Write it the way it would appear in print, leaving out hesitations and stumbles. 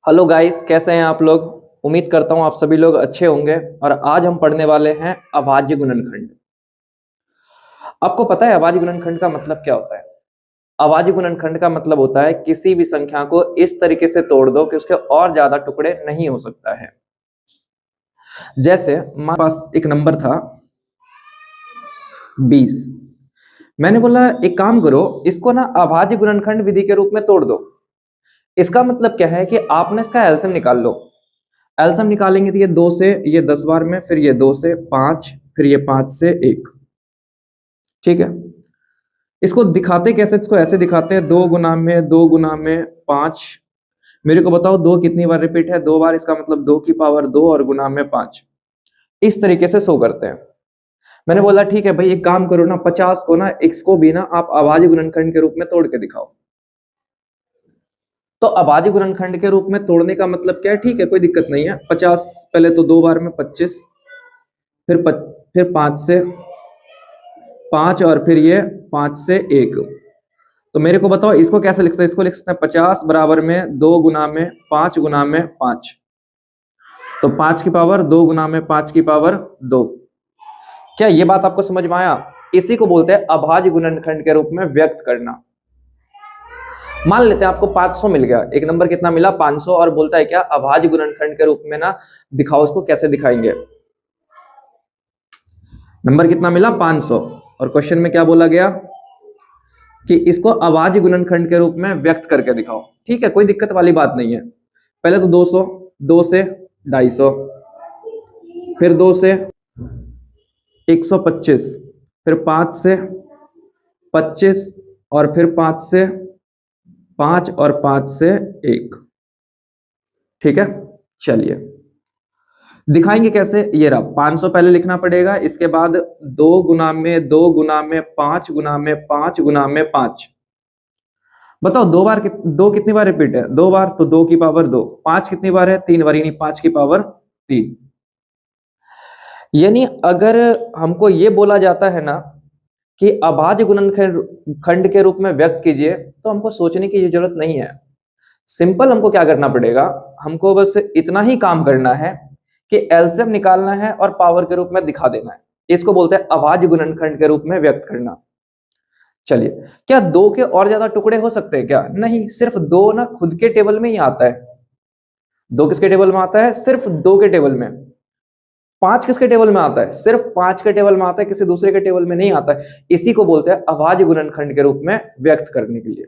Hello guys, कैसे हैं आप लोग। उम्मीद करता हूं आप सभी लोग अच्छे होंगे। और आज हम पढ़ने वाले हैं अभाज्य गुणनखंड। आपको पता है अभाज्य गुणनखंड का मतलब क्या होता है? अभाज्य गुणनखंड का मतलब होता है किसी भी संख्या को इस तरीके से तोड़ दो कि उसके और ज्यादा टुकड़े नहीं हो सकता है। जैसे हमारे पास एक नंबर था 20। मैंने बोला एक काम करो, इसको ना अभाज्य गुणनखंड विधि के रूप में तोड़ दो। इसका मतलब क्या है कि आपने इसका एलसीएम निकाल लो। एलसीएम निकालेंगे तो ये 2 से ये 10 बार में, फिर ये 2 से 5, फिर ये 5 से 1। ठीक है, इसको दिखाते कैसे? इसको ऐसे दिखाते हैं, 2 गुना में 2 गुना में 5। मेरे को बताओ 2 कितनी बार रिपीट है? 2 बार, इसका मतलब 2 की पावर 2 और गुना में 5। इस तरीके से शो करते हैं। मैंने बोला ठीक है भाई, एक काम करो ना, 50 को ना, इसको भी ना आप अभाज्य गुणनखंड के रूप में तोड़ के दिखाओ। तो अभाज्य गुणनखंड के रूप में तोड़ने का मतलब क्या है? ठीक है, कोई दिक्कत नहीं है। 50 पहले तो 2 बार में 25, फिर 5 से 5 और फिर ये 5 से 1। तो मेरे को बताओ इसको कैसे लिख सकते हैं? इसको लिख सकते हैं 50 बराबर में 2 गुना में 5 गुना में 5। तो 5 की पावर 2 गुना में 5 की पावर 2। क्या ये बात आपको समझ में आया? इसी को बोलते हैं अभाज्य गुणनखंड के रूप में व्यक्त करना। मान लेते हैं आपको 500 मिल गया, एक नंबर कितना मिला? 500, और बोलता है क्या? अभाज्य गुणनखंड के रूप में ना दिखाओ। इसको कैसे दिखाएंगे? नंबर कितना मिला? 500। और क्वेश्चन में क्या बोला गया कि इसको अभाज्य गुणनखंड के रूप में व्यक्त करके दिखाओ। ठीक है, कोई दिक्कत वाली बात नहीं है। पहले तो 200, 2 से 250, फिर 2 से 125, फिर 5 से 25, और फिर 5 से 5 और 5 से 1। ठीक है, चलिए दिखाएंगे कैसे। ये रहा 500, पहले लिखना पड़ेगा, इसके बाद 2 गुना में 2 गुना में 5 गुना में 5 गुना में 5। बताओ 2 बार 2 कितनी बार रिपीट है? 2 बार, तो 2 की पावर 2। 5 कितनी बार है? 3 बार, यानी 5 की पावर 3। यानी अगर हमको ये बोला जाता है ना कि अभाज्य गुणनखंड के रूप में व्यक्त कीजिए, तो हमको सोचने की जरूरत नहीं है। सिंपल हमको क्या करना पड़ेगा, हमको बस इतना ही काम करना है कि एलसीएम निकालना है और पावर के रूप में दिखा देना है। इसको बोलते हैं अभाज्य गुणनखंड के रूप में व्यक्त करना। चलिए, क्या 2 के और ज्यादा टुकड़े हो सकते हैं क्या? नहीं, सिर्फ 2 ना खुद के टेबल में ही आता है। 2 किसके टेबल में आता है? सिर्फ 2 के टेबल में। 5 किसके टेबल में आता है? सिर्फ 5 के टेबल में आता है, किसी दूसरे के टेबल में नहीं आता है। इसी को बोलते हैं अभाज्य गुणनखंड के रूप में व्यक्त करने के लिए।